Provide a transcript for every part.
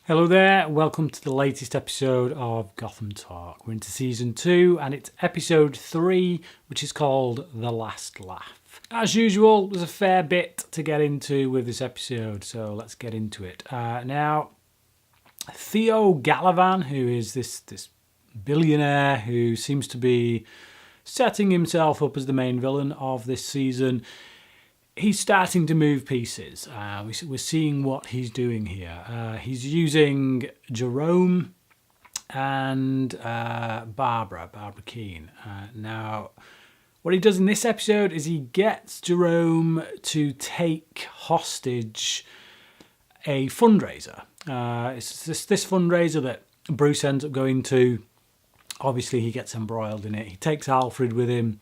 Hello there, welcome to the latest episode of Gotham Talk. We're into season 2 and it's episode 3, which is called The Last Laugh. As usual, there's a fair bit to get into with this episode, so let's get into it. Now, Theo Galavan, who is this billionaire who seems to be setting himself up as the main villain of this season, he's starting to move pieces. We're seeing what he's doing here. He's using Jerome and Barbara Keane. Now, what he does in this episode is he gets Jerome to take hostage a fundraiser. It's this fundraiser that Bruce ends up going to. Obviously, he gets embroiled in it. He takes Alfred with him,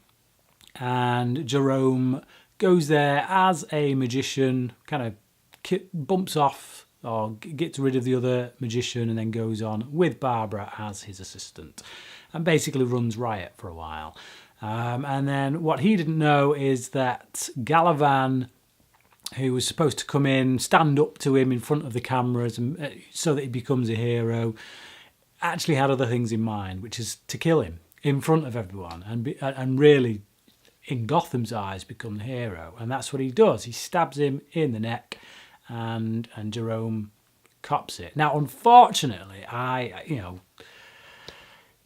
and Jerome goes there as a magician, kind of bumps off or gets rid of the other magician and then goes on with Barbara as his assistant and basically runs riot for a while. And then what he didn't know is that Galavan, who was supposed to come in, stand up to him in front of the cameras and, so that he becomes a hero, actually had other things in mind, which is to kill him in front of everyone and really, in Gotham's eyes, become the hero. And that's what he does. He stabs him in the neck and Jerome cops it. Now, unfortunately,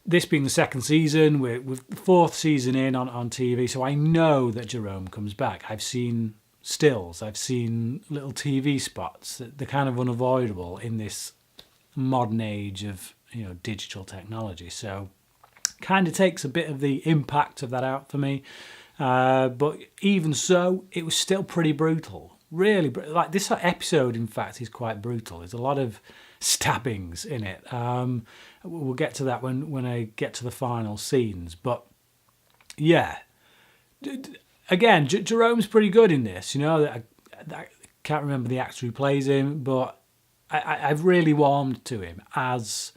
this being the second season, we're the fourth season in on TV, so I know that Jerome comes back. I've seen stills, I've seen little TV spots. They're kind of unavoidable in this modern age of digital technology. So kind of takes a bit of the impact of that out for me. But even so, it was still pretty brutal. Really, like this episode, in fact, is quite brutal. There's a lot of stabbings in it. We'll get to that when I get to the final scenes. But yeah, again, Jerome's pretty good in this. I can't remember the actor who plays him, but I've really warmed to him as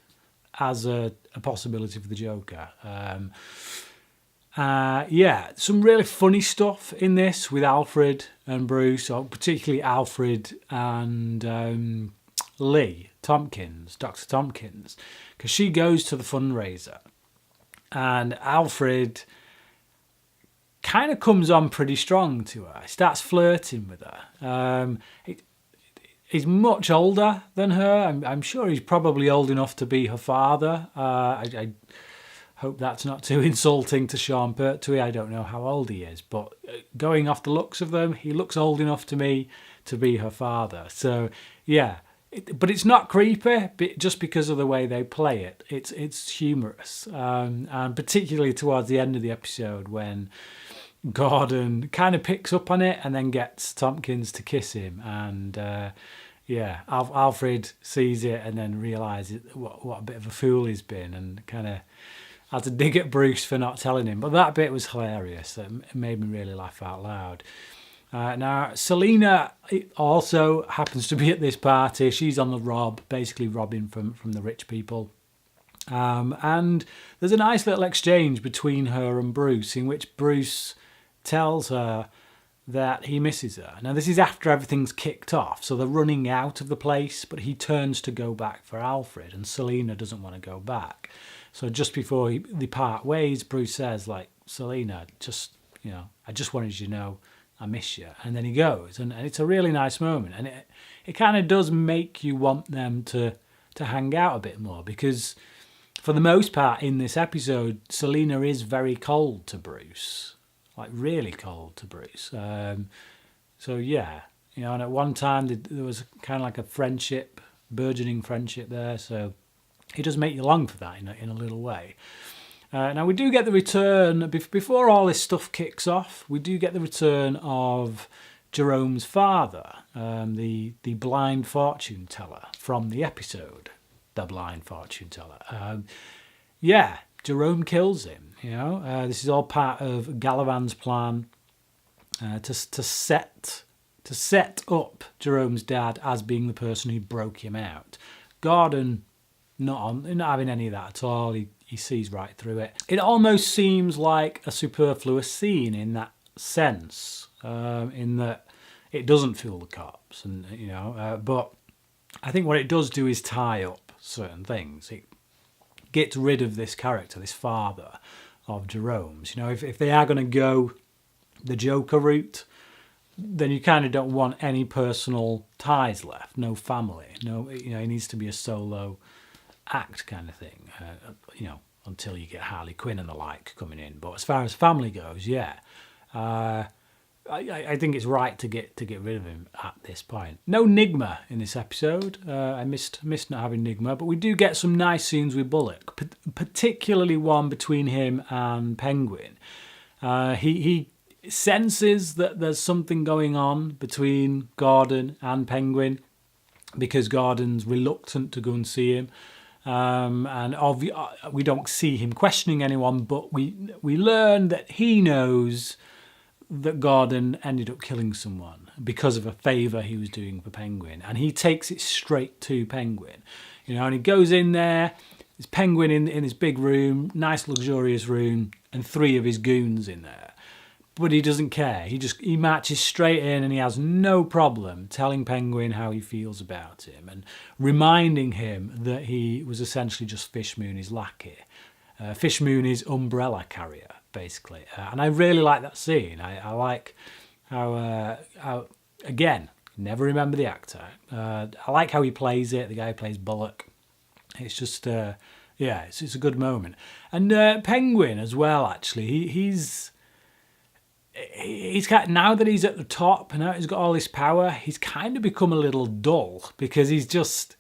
a possibility for the Joker. Some really funny stuff in this with Alfred and Bruce, or particularly Alfred and Lee Tompkins, Dr. Tompkins, because she goes to the fundraiser and Alfred kind of comes on pretty strong to her. He starts flirting with her. He's much older than her. I'm sure he's probably old enough to be her father. I hope that's not too insulting to Sean Pertwee. I don't know how old he is, but going off the looks of them, he looks old enough to me to be her father. So yeah, but it's not creepy just because of the way they play it. It's humorous, and particularly towards the end of the episode when Gordon kind of picks up on it and then gets Tompkins to kiss him, and Alfred sees it and then realises what a bit of a fool he's been, and kind of had to dig at Bruce for not telling him. But that bit was hilarious. It made me really laugh out loud. Now, Selina also happens to be at this party. She's on the rob, basically robbing from the rich people. And there's a nice little exchange between her and Bruce in which Bruce tells her that he misses her. Now, this is after everything's kicked off, so they're running out of the place, but he turns to go back for Alfred, and Selina doesn't want to go back. So just before they part ways, Bruce says, Selina, I just wanted you to know I miss you. And then he goes, and it's a really nice moment. And it kind of does make you want them to hang out a bit more, because for the most part in this episode, Selina is very cold to Bruce. Really cold to Bruce. So yeah, and at one time there was kind of like a friendship, burgeoning friendship there. So it does make you long for that in a little way. Now we do get the return, before all this stuff kicks off, we do get the return of Jerome's father, the blind fortune teller from the episode, The Blind Fortune Teller. Jerome kills him. This is all part of Galavan's plan to set up Jerome's dad as being the person who broke him out. Gordon not having any of that at all. He sees right through it. It almost seems like a superfluous scene in that sense, in that it doesn't fool the cops, and but I think what it does do is tie up certain things. It gets rid of this character, this father of Jerome's. You know, if they are going to go the Joker route, then you kind of don't want any personal ties left, no family, no, you know, it needs to be a solo act kind of thing, you know, until you get Harley Quinn and the like coming in. But as far as family goes, yeah, I think it's right to get rid of him at this point. No Nigma in this episode. I missed not having Nigma, but we do get some nice scenes with Bullock, particularly one between him and Penguin. He senses that there's something going on between Gordon and Penguin because Gordon's reluctant to go and see him. And we don't see him questioning anyone, but we learn that he knows that Gordon ended up killing someone because of a favour he was doing for Penguin, and he takes it straight to Penguin, you know, and he goes in there. There's Penguin in his big room, nice luxurious room, and 3 of his goons in there, but he doesn't care. He marches straight in, and he has no problem telling Penguin how he feels about him and reminding him that he was essentially just Fish Mooney's lackey, Fish Mooney's umbrella carrier, basically. And I really like that scene. I like how again, never remember the actor. I like how he plays it, the guy who plays Bullock. It's just, yeah, it's a good moment. And Penguin as well, actually. He's kind of, now that he's at the top, now he's got all this power, he's kind of become a little dull because he's just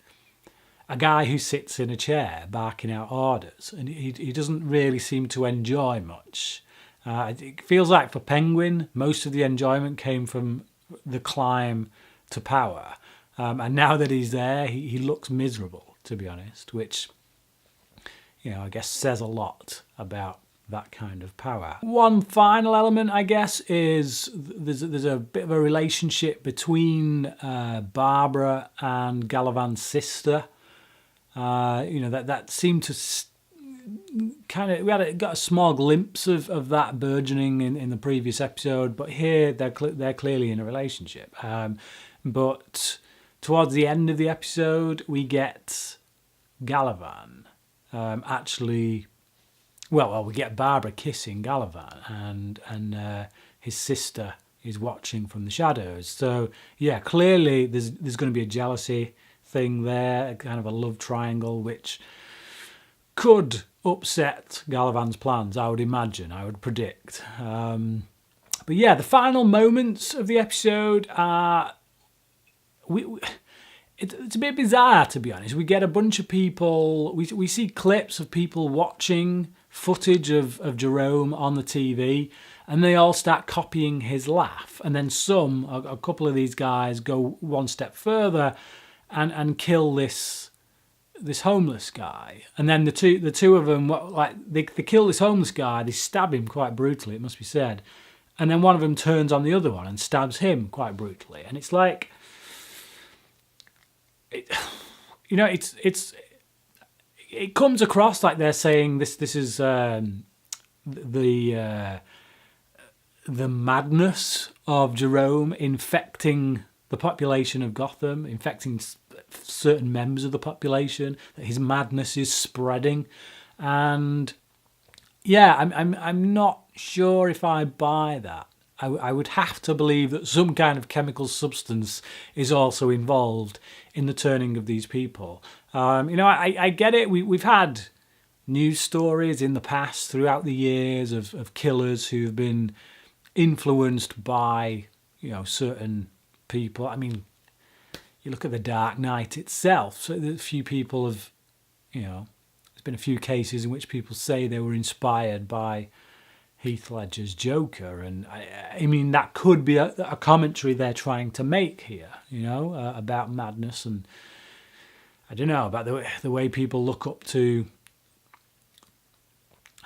a guy who sits in a chair barking out orders, and he doesn't really seem to enjoy much. It feels like for Penguin, most of the enjoyment came from the climb to power. And now that he's there, he looks miserable, to be honest, which, you know, I guess says a lot about that kind of power. One final element, I guess, is there's a bit of a relationship between Barbara and Gallivan's sister. You know, that seemed to kind of, got a small glimpse of that burgeoning in the previous episode, but here they're clearly in a relationship. But towards the end of the episode, we get Gallivan actually. Well, we get Barbara kissing Gallivan, and his sister is watching from the shadows. So yeah, clearly there's going to be a jealousy thing there, kind of a love triangle, which could upset Gallivan's plans, I would imagine, I would predict. But yeah, the final moments of the episode are... It's a bit bizarre, to be honest. We get a bunch of people... We see clips of people watching footage of Jerome on the TV, and they all start copying his laugh. And then a couple of these guys go one step further and kill this homeless guy. And then the two of them, they kill this homeless guy, they stab him quite brutally, it must be said. And then one of them turns on the other one and stabs him quite brutally. And it's like... you know, it comes across like they're saying this is the madness of Jerome infecting the population of Gotham, infecting certain members of the population, that his madness is spreading. And yeah, I'm not sure if I buy that. I would have to believe that some kind of chemical substance is also involved in the turning of these people. You know, I get it. We've had news stories in the past throughout the years of killers who've been influenced by, you know, certain people. I mean, you look at the Dark Knight itself. So a few people have, you know, there's been a few cases in which people say they were inspired by Heath Ledger's Joker, and I mean that could be a commentary they're trying to make here, you know, about madness, and I don't know, about the way people look up to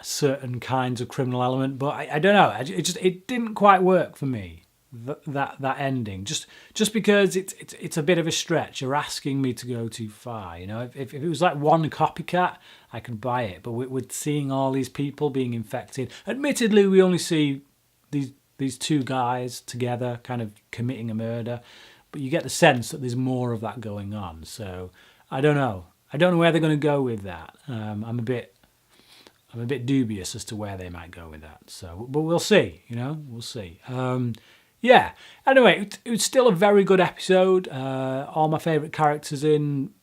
certain kinds of criminal element. But I don't know, it didn't quite work for me, that ending, just because it's a bit of a stretch. You're asking me to go too far, you know. If it was like one copycat, I could buy it, but we're seeing all these people being infected. Admittedly, we only see these two guys together kind of committing a murder, but you get the sense that there's more of that going on. So I don't know. I don't know where they're going to go with that. I'm a bit dubious as to where they might go with that. So, but we'll see. We'll see. Yeah. Anyway, it was still a very good episode. All my favourite characters in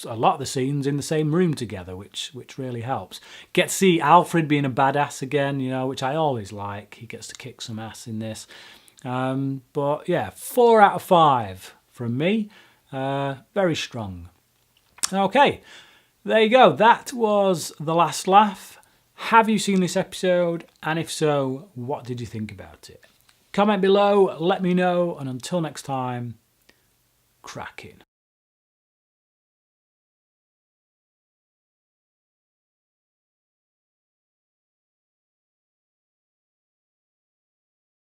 a lot of the scenes in the same room together, which really helps. Get to see Alfred being a badass again, which I always like. He gets to kick some ass in this. But yeah, 4 out of 5 from me. Very strong. Okay, there you go. That was The Last Laugh. Have you seen this episode? And if so, what did you think about it? Comment below, let me know, and until next time, cracking.